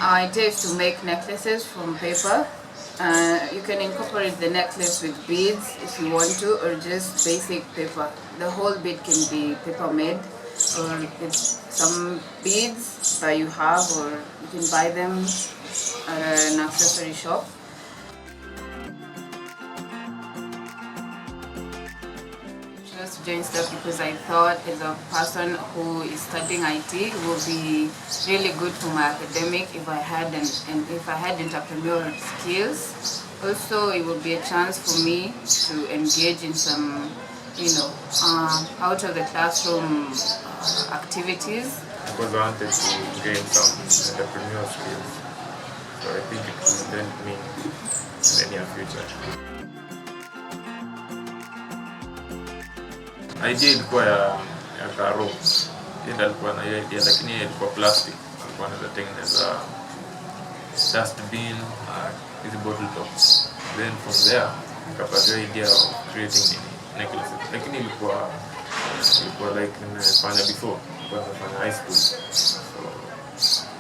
Our idea is to make necklaces from paper. You can incorporate the necklace with beads if you want to, or just basic paper. The whole bead can be paper made, or with some beads that you have, or you can buy them at an accessory shop. To join stuff because I thought as a person who is studying IT, it would be really good for my academic if I had if I had entrepreneurial skills. Also, it would be a chance for me to engage in some, out of the classroom activities. Because I wanted to gain some entrepreneurial skills, so I think it will help me in the near future. Idea ilikuwa ya karo. Yeye alikuwa na idea lakini ilikuwa plastic. Alikuwa anatengeneza dustbin, hizi bottle tops. Then from there nikapata idea of creating necklaces. Lakini ilikuwa like nimefanya before, nilikuwa nimefanya high school. So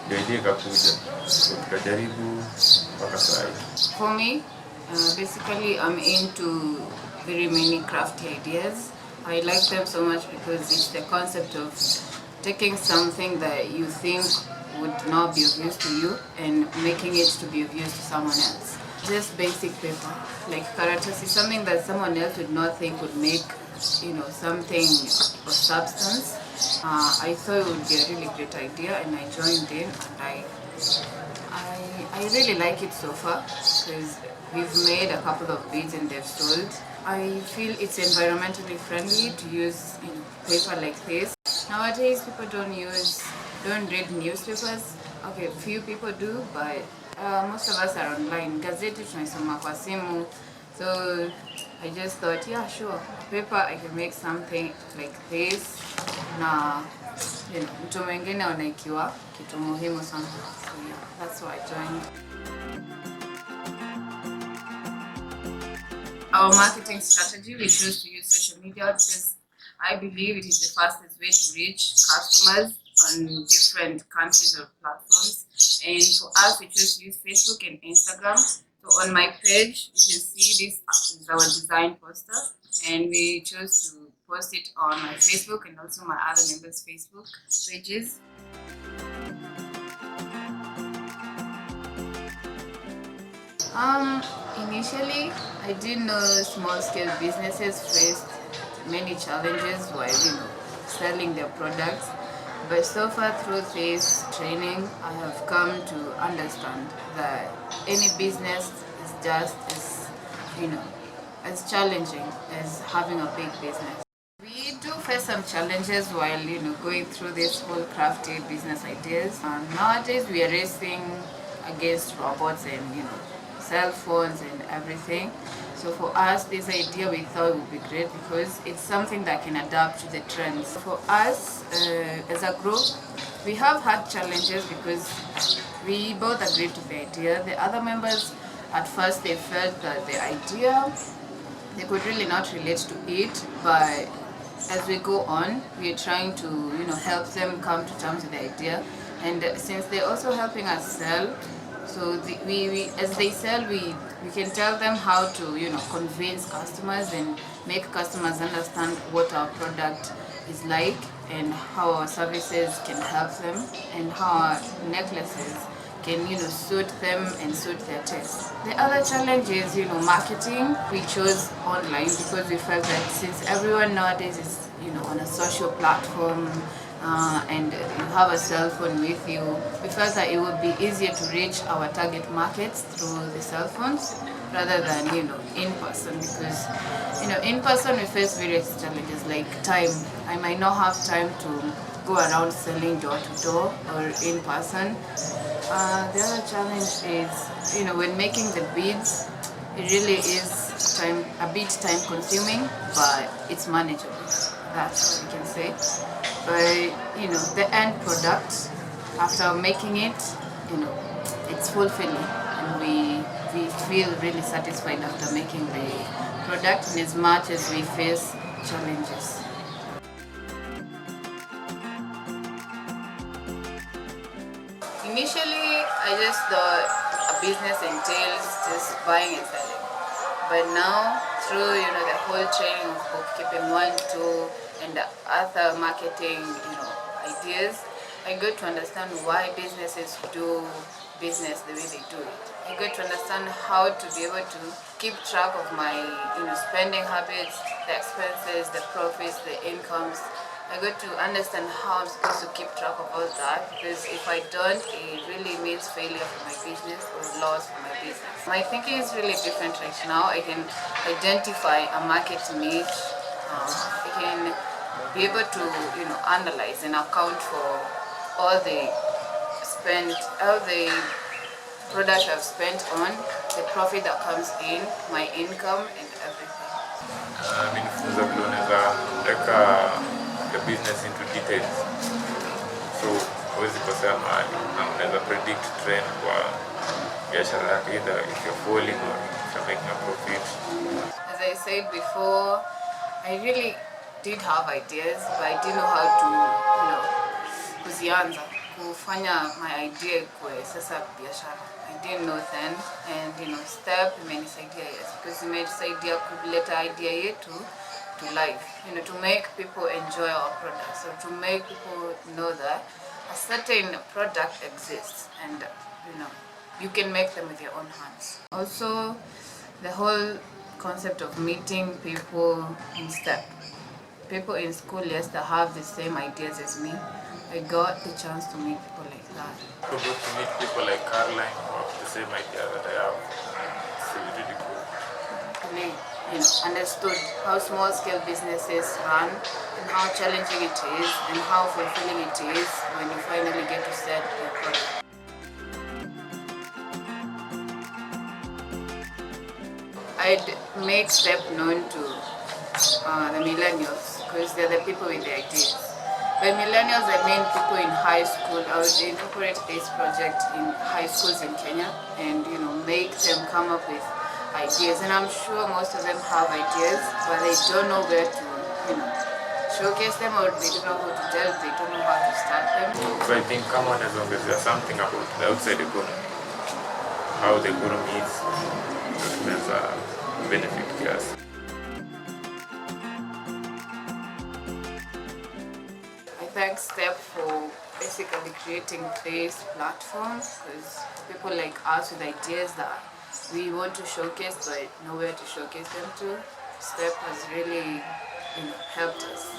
the idea ikakuja. So tukajaribu mpaka sasa. For me, basically I'm into very many crafty ideas. I like them so much because it's the concept of taking something that you think would not be of use to you and making it to be of use to someone else. Just basic paper, like karatasi, something that someone else would not think would make, something of substance. I thought it would be a really great idea, and I joined in, and I really like it so far because we've made a couple of beads and they've sold. I feel it's environmentally friendly to use paper like this. Nowadays, people don't read newspapers. Okay, few people do, but most of us are online. Gazeti tunaisoma kwa simu. So I just thought, yeah, sure, paper I can make something like this. Na mtu mwingine anaikiwa kitu muhimu sana. So yeah, that's why I joined. Our marketing strategy, we choose to use social media because I believe it is the fastest way to reach customers on different countries or platforms. And for us, we choose to use Facebook and Instagram. So on my page, you can see this is our design poster, and we chose to post it on my Facebook and also my other members' Facebook pages. Initially, I didn't know small-scale businesses faced many challenges while selling their products. But so far through this training, I have come to understand that any business is just as challenging as having a big business. We do face some challenges while going through this whole crafty business ideas. Nowadays, we are racing against robots and cell phones and everything. So for us, this idea we thought would be great because it's something that can adapt to the trends. For us, as a group, we have had challenges because we both agreed to the idea. The other members, at first, they felt that the idea, they could really not relate to it, but as we go on, we are trying to help them come to terms with the idea. And since they're also helping us sell, so we as they sell, we can tell them how to convince customers and make customers understand what our product is like and how our services can help them and how our necklaces can suit them and suit their taste. The other challenge is marketing. We chose online because we felt that since everyone nowadays is on a social platform, and you have a cell phone with you, we felt that it would be easier to reach our target markets through the cell phones rather than in person, because in person we face various challenges like time. I might not have time to go around selling door to door or in person. The other challenge is when making the beads, it really is a bit time consuming, but it's manageable. That's what we can say. But the end product, after making it, it's fulfilling, and we feel really satisfied after making the product, in as much as we face challenges. Initially, I just thought a business entails just buying and selling. But now, through the whole training of bookkeeping 1, 2, and the other marketing ideas, I got to understand why businesses do business the way they do it. I got to understand how to be able to keep track of my spending habits, the expenses, the profits, the incomes. I got to understand how I'm supposed to keep track of all that, because if I don't, it really means failure for my business or loss for my business. My thinking is really different right now. I can identify a market niche. I can be able to analyze and account for all the products I've spent on, the profit that comes in, my income, and everything. Amenifunza vile unaweza weka the business into details, so huwezi kosea mahali na unaweza predict trend kwa biashara yako, either if you're falling or if you're making a profit. As I said before, I really did have ideas, but I didn't know how to kuzianza kufanya my idea kwa sasa biashara. I didn't know then, and step imenisaidia, yes, because imenisaidia kuleta idea yetu to life, to make people enjoy our product, so to make people know that a certain product exists, and you can make them with your own hands. Also, the whole concept of meeting people in step. People in school, yes, that have the same ideas as me. I got the chance to meet people like that. I got to meet people like Caroline who have the same idea that I have. It's really cool. Really, understood how small-scale businesses run and how challenging it is and how fulfilling it is when you finally get to sell your product. I'd make STEP known to the millennials, because they're the people with the ideas. By millennials, I mean people in high school. I would incorporate this project in high schools in Kenya and make them come up with ideas. And I'm sure most of them have ideas, but they don't know where to showcase them, or they don't know who to tell, they don't know how to start them. So I think common, as long as there's something about the outside economy, how the economy is, there's a benefit to us. I thank STEP for basically creating this platform, because people like us with ideas that we want to showcase but nowhere to showcase them to, STEP has really helped us.